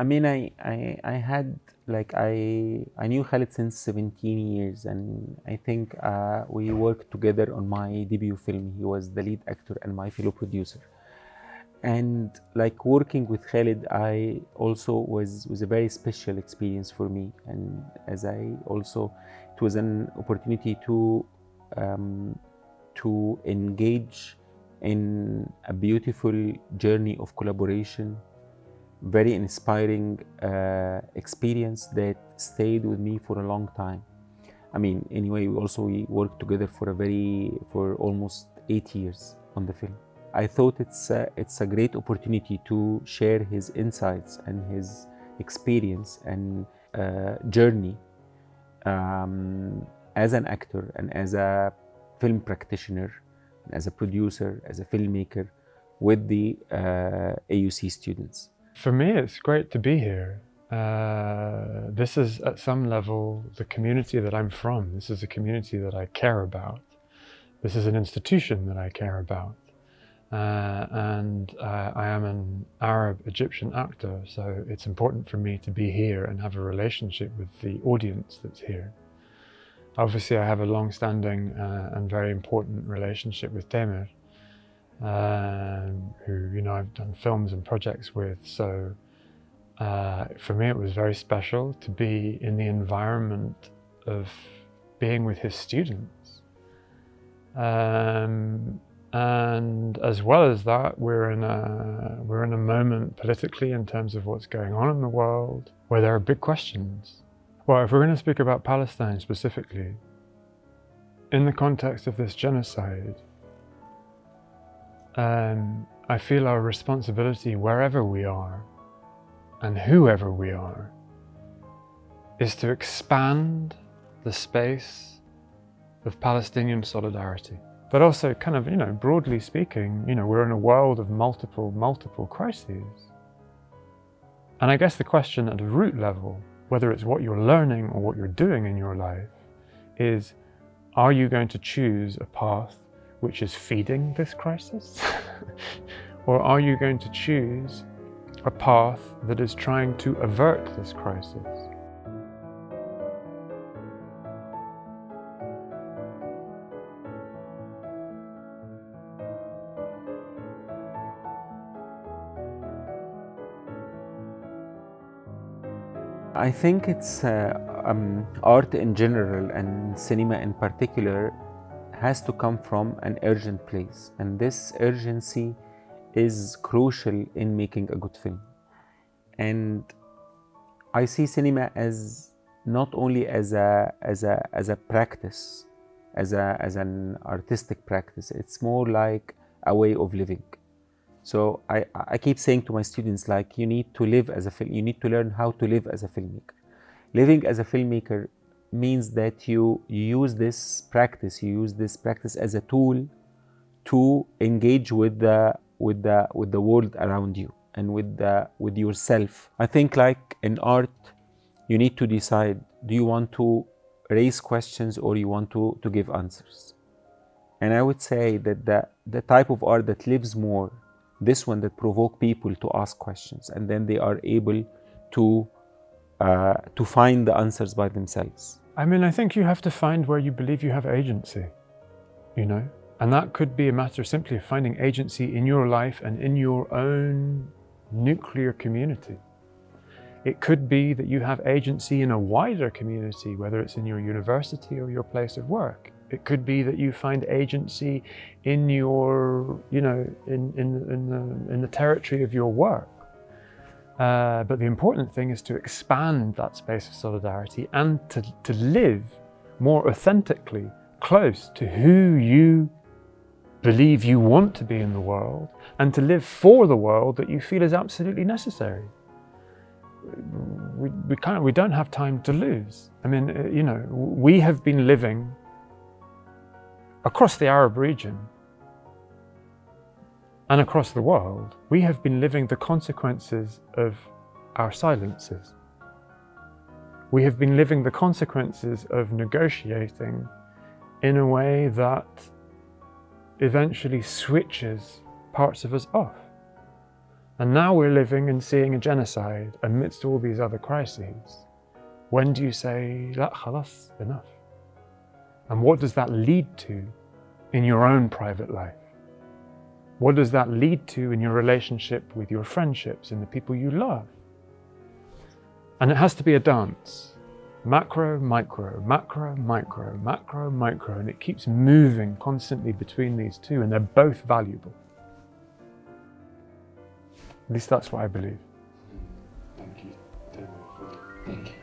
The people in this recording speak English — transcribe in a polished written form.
I mean, I had like I knew Khalid since 17 years, and I think we worked together on my debut film. He was the lead actor and my fellow producer. And like working with Khalid, I also was a very special experience for me. And as I also, it was an opportunity to engage in a beautiful journey of collaboration, very inspiring experience that stayed with me for a long time. I mean, anyway, we worked together for almost 8 years on the film. I thought it's a great opportunity to share his insights and his experience and journey as an actor and as a film practitioner, as a producer, as a filmmaker with the AUC students. For me, it's great to be here. This is at some level the community that I'm from. This is a community that I care about. This is an institution that I care about. And I am an Arab Egyptian actor, so it's important for me to be here and have a relationship with the audience that's here. Obviously, I have a long-standing and very important relationship with Tamer, who I've done films and projects with. So for me, it was very special to be in the environment of being with his students. And as well as that, we're in a moment politically in terms of what's going on in the world where there are big questions. Well, if we're going to speak about Palestine specifically, in the context of this genocide, I feel our responsibility wherever we are and whoever we are is to expand the space of Palestinian solidarity. But also kind of, broadly speaking, we're in a world of multiple crises. And I guess the question at a root level, whether it's what you're learning or what you're doing in your life, is, are you going to choose a path which is feeding this crisis? Or are you going to choose a path that is trying to avert this crisis? I think it's art in general and cinema in particular has to come from an urgent place, and this urgency is crucial in making a good film. And I see cinema as not only as a practice, as an artistic practice. It's more like a way of living. So I keep saying to my students, like, you need to live as you need to learn how to live as a filmmaker. Living as a filmmaker means that you use this practice as a tool to engage with the world around you and with yourself. I think, like in art, you need to decide, do you want to raise questions or you want to give answers? And I would say that the type of art that lives more, this one that provoke people to ask questions, and then they are able to find the answers by themselves. I mean, I think you have to find where you believe you have agency, and that could be a matter simply of finding agency in your life and in your own nuclear community. It could be that you have agency in a wider community, whether it's in your university or your place of work. It could be that you find agency in your, in the territory of your work. But the important thing is to expand that space of solidarity and to live more authentically close to who you believe you want to be in the world, and to live for the world that you feel is absolutely necessary. We don't have time to lose. I mean, we have been living across the Arab region and across the world. We have been living the consequences of our silences. We have been living the consequences of negotiating in a way that eventually switches parts of us off. And now we're living and seeing a genocide amidst all these other crises. When do you say, "La, khalas, enough"? And what does that lead to in your own private life? What does that lead to in your relationship with your friendships and the people you love? And it has to be a dance. Macro, micro, macro, micro, macro, micro, and it keeps moving constantly between these two, and they're both valuable. At least that's what I believe. Thank you, Tamer, for thinking.